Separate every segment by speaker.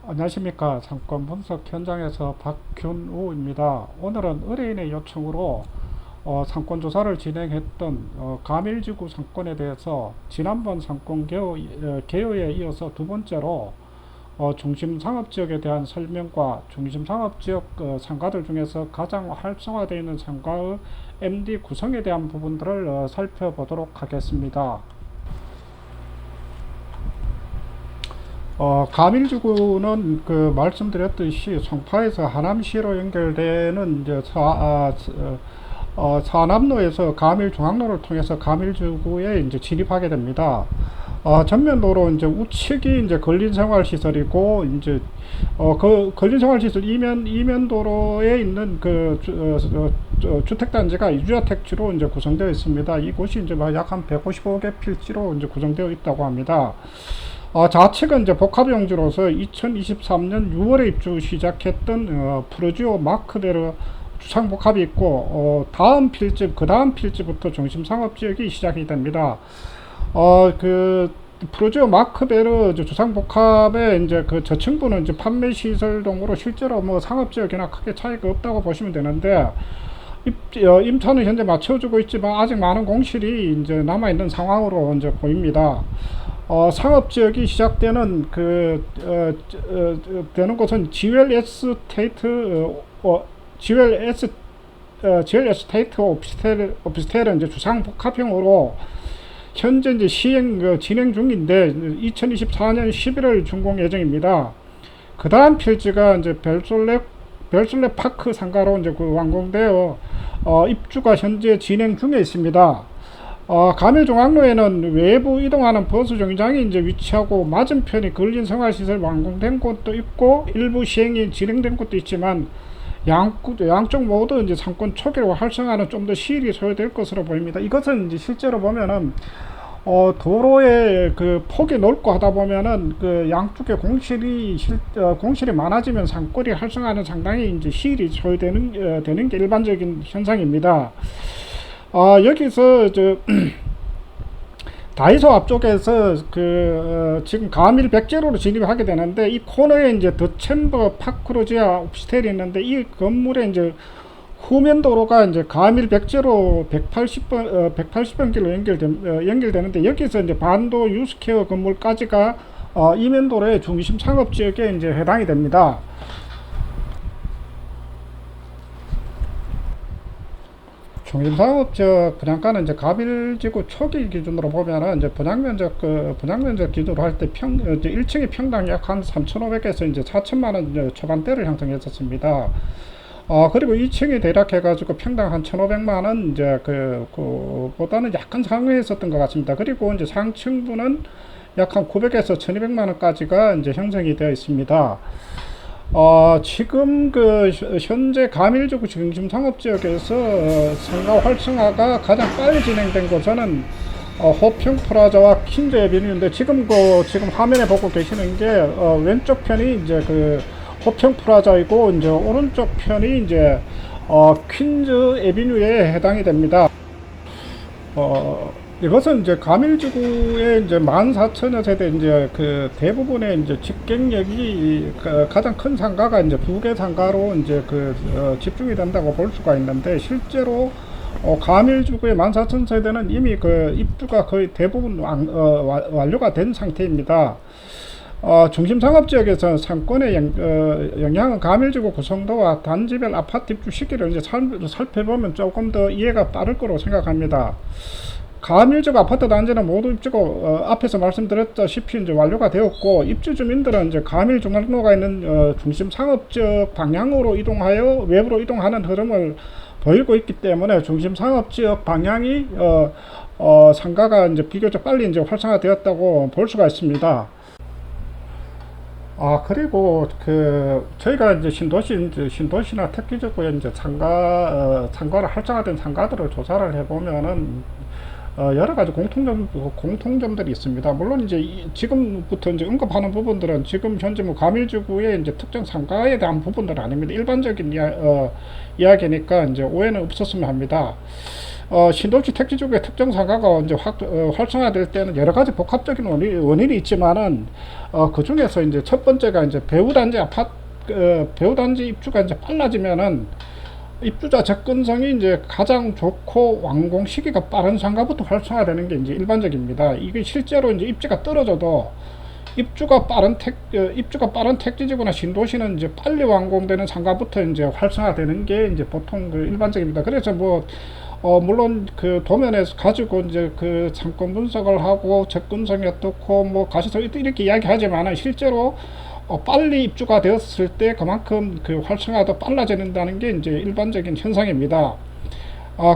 Speaker 1: 안녕하십니까. 상권 분석 현장에서 박균우입니다. 오늘은 의뢰인의 요청으로 상권 조사를 진행했던 가밀지구 상권에 대해서 지난번 상권 개요에 이어서 두 번째로 중심 상업지역에 대한 설명과 중심 상업지역 상가들 중에서 가장 활성화되어 있는 상가의 MD 구성에 대한 부분들을 살펴보도록 하겠습니다. 가밀지구는 그 말씀드렸듯이 송파에서 하남시로 연결되는 이제 사남로에서 가밀중앙로를 통해서 가밀지구에 이제 진입하게 됩니다. 전면도로 이제 우측이 이제 근린생활시설이고 이제 그 근린생활시설 이면도로에 있는 그 주택단지가 이주자택지로 이제 구성되어 있습니다. 이곳이 이제 약 한 155개 필지로 이제 구성되어 있다고 합니다. 좌측은 이제 복합용지로서 2023년 6월에 입주 시작했던 프루지오 마크베르 주상복합이 있고 다음 필지, 그 다음 필지부터 중심상업지역이 시작이 됩니다. 그 프루지오 마크베르 주상복합의 이제 그 저층부는 이제 판매시설동으로 실제로 뭐 상업지역이나 크게 차이가 없다고 보시면 되는데 임차는 현재 맞춰주고 있지만 아직 많은 공실이 이제 남아있는 상황으로 이제 보입니다. 상업지역이 시작되는 되는 곳은 지웰 에스테이트 오피스텔은 이제 주상복합형으로 현재 이제 진행 중인데 2024년 11월 준공 예정입니다. 그 다음 필지가 이제 벨솔레 파크 상가로 이제 완공되어 입주가 현재 진행 중에 있습니다. 가밀중앙로에는 외부 이동하는 버스 정류장이 이제 위치하고 맞은편이 근린생활시설 완공된 곳도 있고 일부 시행이 진행된 곳도 있지만 양쪽 모두 이제 상권 초기로 활성화는 좀 더 시일이 소요될 것으로 보입니다. 이것은 이제 실제로 보면은 도로의 그 폭이 넓고 하다 보면은 그 양쪽에 공실이 많아지면 상권이 활성화는 상당히 이제 시일이 소요되는 되는 게 일반적인 현상입니다. 여기서 다이소 앞쪽에서 지금 가밀 백제로로 진입하게 되는데 이 코너에 이제 더 챔버 파크로지아 오피스텔이 있는데 이 건물에 이제 후면 도로가 이제 가밀 백제로 180번 길로 연결되는데 여기서 이제 반도 유스케어 건물까지가 이면 도로의 중심 상업 지역에 이제 해당이 됩니다. 중심상업지역 분양가는 이제 가밀지구 초기 기준으로 보면은 이제 분양면적 기준으로 할 때 1층이 평당 약 한 3,500에서 이제 4천만 원 초반대를 형성했었습니다. 그리고 2층이 대략 해가지고 평당 한 1,500만 원 이제 보다는 약간 상회했었던 것 같습니다. 그리고 이제 상층부는 약 한 900에서 1,200만 원까지가 이제 형성이 되어 있습니다. 지금 현재 가밀지구 중심 상업지역에서 상가 활성화가 가장 빨리 진행된 곳은 호평 프라자와 퀸즈 에비뉴인데 지금 화면에 보고 계시는 게 왼쪽 편이 이제 호평 프라자이고 이제 오른쪽 편이 이제 퀸즈 에비뉴에 해당이 됩니다. 이것은 이제 가밀지구의 이제 14,000여 세대 이제 대부분의 이제 집객력이 가장 큰 상가가 이제 두 개 상가로 이제 집중이 된다고 볼 수가 있는데 실제로 가밀지구의 14,000세대는 이미 입주가 거의 대부분 완료가 된 상태입니다. 중심 상업지역에서 상권의 영향은 가밀지구 구성도와 단지별 아파트 입주 시기를 이제 살펴보면 조금 더 이해가 빠를 거로 생각합니다. 가밀지구 아파트 단지는 모두 입주가 앞에서 말씀드렸다시피 이제 완료가 되었고 입주 주민들은 이제 가밀 중앙로가 있는 중심 상업지역 방향으로 이동하여 외부로 이동하는 흐름을 보이고 있기 때문에 중심 상업지역 방향이 상가가 이제 비교적 빨리 이제 활성화되었다고 볼 수가 있습니다. 그리고 저희가 이제 신도시나 특기지구에 이제 상가를 활성화된 상가들을 조사를 해보면은 여러 가지 공통점들이 있습니다. 물론 이제 지금부터 이제 언급하는 부분들은 지금 현재 뭐 가밀지구의 이제 특정 상가에 대한 부분들은 아닙니다. 일반적인 이야기니까 이제 오해는 없었으면 합니다. 신도시 택지지구의 특정 상가가 이제 활성화될 때는 여러 가지 복합적인 원인이 있지만은 그 중에서 이제 첫 번째가 이제 배우단지 입주가 이제 빨라지면은 입주자 접근성이 이제 가장 좋고 완공 시기가 빠른 상가부터 활성화되는 게 이제 일반적입니다. 이게 실제로 이제 입지가 떨어져도 입주가 빠른 택지지구나 신도시는 이제 빨리 완공되는 상가부터 이제 활성화되는 게 이제 보통 그 일반적입니다. 그래서 물론 그 도면에서 가지고 이제 그 상권 분석을 하고 접근성이 어떻고 가시서 이렇게 이야기하지만 실제로 빨리 입주가 되었을 때 그만큼 그 활성화도 빨라진다는 게 이제 일반적인 현상입니다.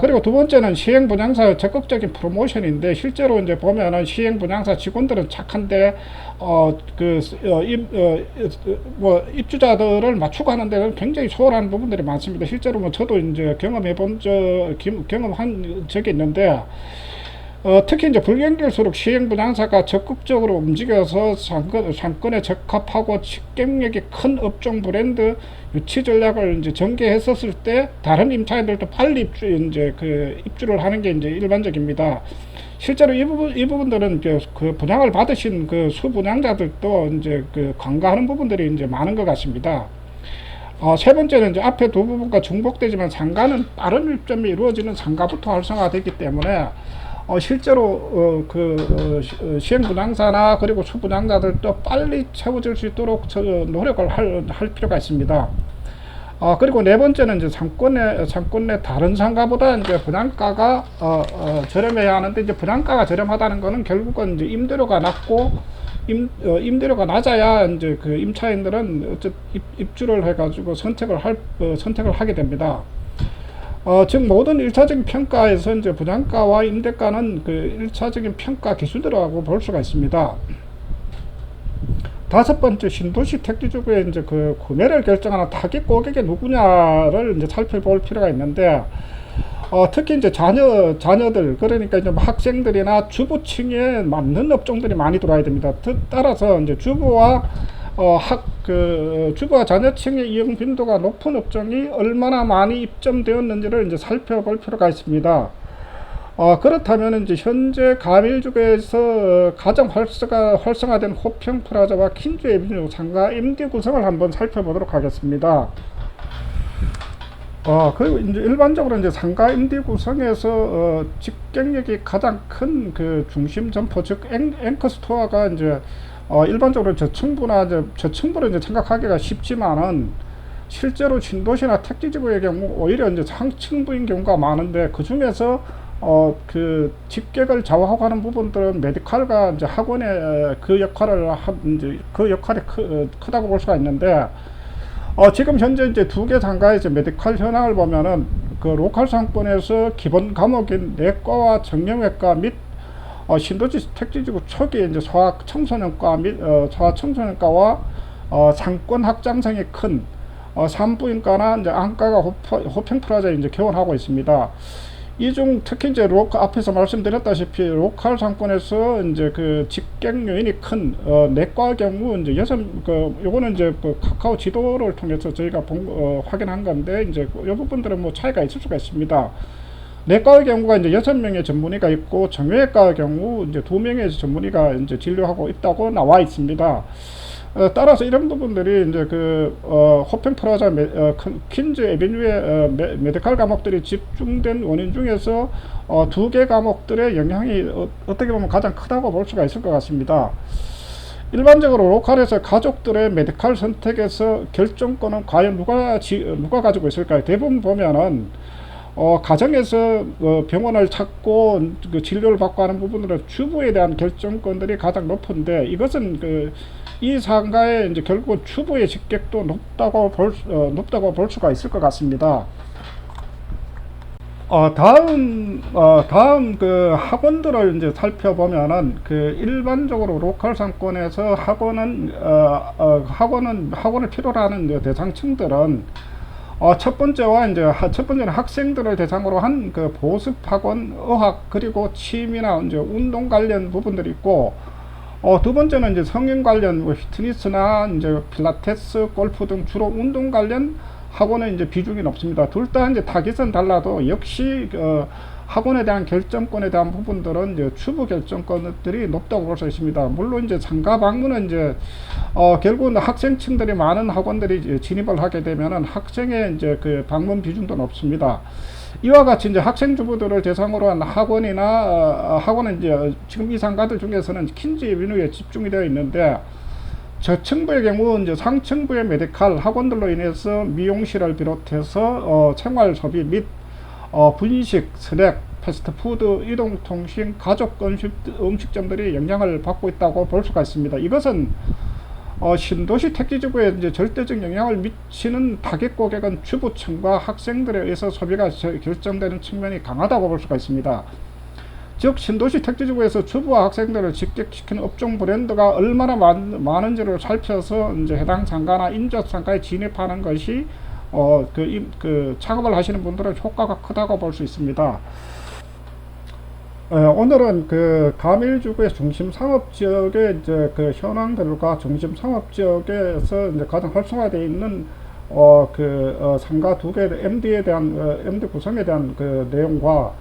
Speaker 1: 그리고 두 번째는 시행 분양사의 적극적인 프로모션인데, 실제로 이제 보면은 시행 분양사 직원들은 착한데, 입주자들을 맞추고 하는 데는 굉장히 소홀한 부분들이 많습니다. 실제로 저도 이제 경험한 적이 있는데, 특히 이제 불경기일수록 시행 분양사가 적극적으로 움직여서 상권에 적합하고 직경력이 큰 업종 브랜드 유치 전략을 이제 전개했었을 때 다른 임차인들도 빨리 입주를 하는 게 이제 일반적입니다. 실제로 이 부분들은 그 분양을 받으신 그 수분양자들도 이제 그 간과하는 부분들이 이제 많은 것 같습니다. 세 번째는 이제 앞에 두 부분과 중복되지만 상가는 빠른 입점이 이루어지는 상가부터 활성화되기 때문에 실제로 시행분양사나 그리고 수분양자들도 빨리 채워질 수 있도록 노력을 할 필요가 있습니다. 그리고 네 번째는 이제 상권 내 다른 상가보다 이제 분양가가 저렴해야 하는데, 이제 분양가가 저렴하다는 것은 결국은 이제 임대료가 낮고 임대료가 낮아야 이제 그 임차인들은 입주를 해가지고 선택을 하게 됩니다. 즉 모든 1차적인 평가에서 이제 분양가와 임대가는 그 1차적인 평가 기준이라고 볼 수가 있습니다. 다섯 번째, 신도시 택지지구의 이제 그 구매를 결정하는 타깃 고객이 누구냐를 이제 살펴볼 필요가 있는데, 특히 이제 자녀들, 그러니까 이제 학생들이나 주부층에 맞는 업종들이 많이 들어와야 됩니다. 따라서 이제 주부와 자녀층의 이용 빈도가 높은 업종이 얼마나 많이 입점되었는지를 이제 살펴볼 필요가 있습니다. 그렇다면 이제 현재 가밀주거에서 가장 활성화된 호평 프라자와 킨즈 에비뉴 상가 MD 구성을 한번 살펴보도록 하겠습니다. 그리고 이제 일반적으로 이제 상가 MD 구성에서 직경력이 가장 큰 그 중심 점포, 즉 앵커 스토어가 이제 일반적으로 저층부를 이제 생각하기가 쉽지만은, 실제로 신도시나 택지지구의 경우 오히려 이제 상층부인 경우가 많은데, 그 중에서 그 집객을 좌우하고 하는 부분들은 메디칼과 이제 학원의 그 역할이 크다고 볼 수가 있는데, 지금 현재 이제 두 개 상가의 이제 메디칼 현황을 보면은 그 로컬 상권에서 기본 과목인 내과와 정형외과 및 신도시 택지지구 초기에 이제 소아청소년과와 상권 확장성이 큰 산부인과나 이제 안과가 호평 프라자에 이제 개원하고 있습니다. 이 중 특히 이제 앞에서 말씀드렸다시피 로컬 상권에서 이제 그 직객 요인이 큰 내과 경우 이제 요거는 이제 그 카카오 지도를 통해서 저희가 확인한 건데, 이제 이 부분들은 차이가 있을 수가 있습니다. 내과의 경우가 이제 6명의 전문의가 있고, 정형외과의 경우 이제 2명의 전문의가 이제 진료하고 있다고 나와 있습니다. 따라서 이런 부분들이 이제 호평 프라자 퀸즈 에비뉴의 메디칼 과목들이 집중된 원인 중에서 두 개 과목들의 영향이 어떻게 보면 가장 크다고 볼 수가 있을 것 같습니다. 일반적으로 로컬에서 가족들의 메디칼 선택에서 결정권은 과연 누가 가지고 있을까요? 대부분 보면은 가정에서 병원을 찾고 그 진료를 받고 하는 부분으로 주부에 대한 결정권들이 가장 높은데, 이것은 이 상가의 이제 결국은 주부의 직격도 높다고 볼 수가 있을 것 같습니다. 다음 그 학원들을 이제 살펴보면은, 그 일반적으로 로컬 상권에서 학원을 필요로 하는 대상층들은 첫 번째는 학생들을 대상으로 한 그 보습 학원, 의학, 그리고 취미나 이제 운동 관련 부분들이 있고, 두 번째는 이제 성인 관련 피트니스나 이제 필라테스, 골프 등 주로 운동 관련 학원은 이제 비중이 높습니다. 둘 다 이제 타깃은 달라도 역시 학원에 대한 결정권에 대한 부분들은 이제 추부 결정권들이 높다고 볼 수 있습니다. 물론 이제 상가 방문은 이제 결국은 학생층들이 많은 학원들이 진입을 하게 되면은 학생의 이제 그 방문 비중도 높습니다. 이와 같이 이제 학생 주부들을 대상으로 한 학원이나 학원은 이제 지금 이 상가들 중에서는 킨즈 에비뉴에 집중이 되어 있는데, 저층부의 경우 이제 상층부의 메디칼 학원들로 인해서 미용실을 비롯해서 생활 소비 및 분식, 스낵, 패스트푸드, 이동통신, 가족 음식점들이 영향을 받고 있다고 볼 수가 있습니다. 이것은 신도시 택지지구에 이제 절대적 영향을 미치는 타겟 고객은 주부층과 학생들에 의해서 소비가 결정되는 측면이 강하다고 볼 수가 있습니다. 즉 신도시 택지지구에서 주부와 학생들을 직격시키는 업종 브랜드가 얼마나 많은지를 살펴서 이제 해당 상가나 인접 상가에 진입하는 것이 창업을 하시는 분들은 효과가 크다고 볼 수 있습니다. 오늘은 그 가밀주구의 중심 상업 지역의 이제 그 현황들과 중심 상업 지역에서 이제 가장 활성화되어 있는 상가 두 개 MD에 대한 MD 구성에 대한 그 내용과,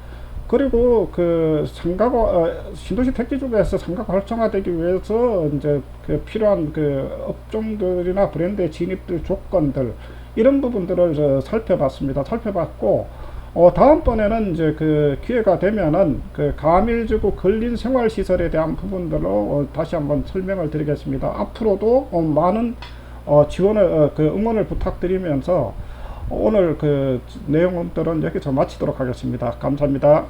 Speaker 1: 그리고 그 상가가 신도시 택지지구에서 상가가 활성화되기 위해서 이제 그 필요한 그 업종들이나 브랜드의 진입들 조건들, 이런 부분들을 살펴봤고, 다음번에는 이제 그 기회가 되면은 그 가밀지구 근린 생활시설에 대한 부분들로 다시 한번 설명을 드리겠습니다. 앞으로도 많은 지원을 응원을 부탁드리면서 오늘 그 내용들은 여기서 마치도록 하겠습니다. 감사합니다.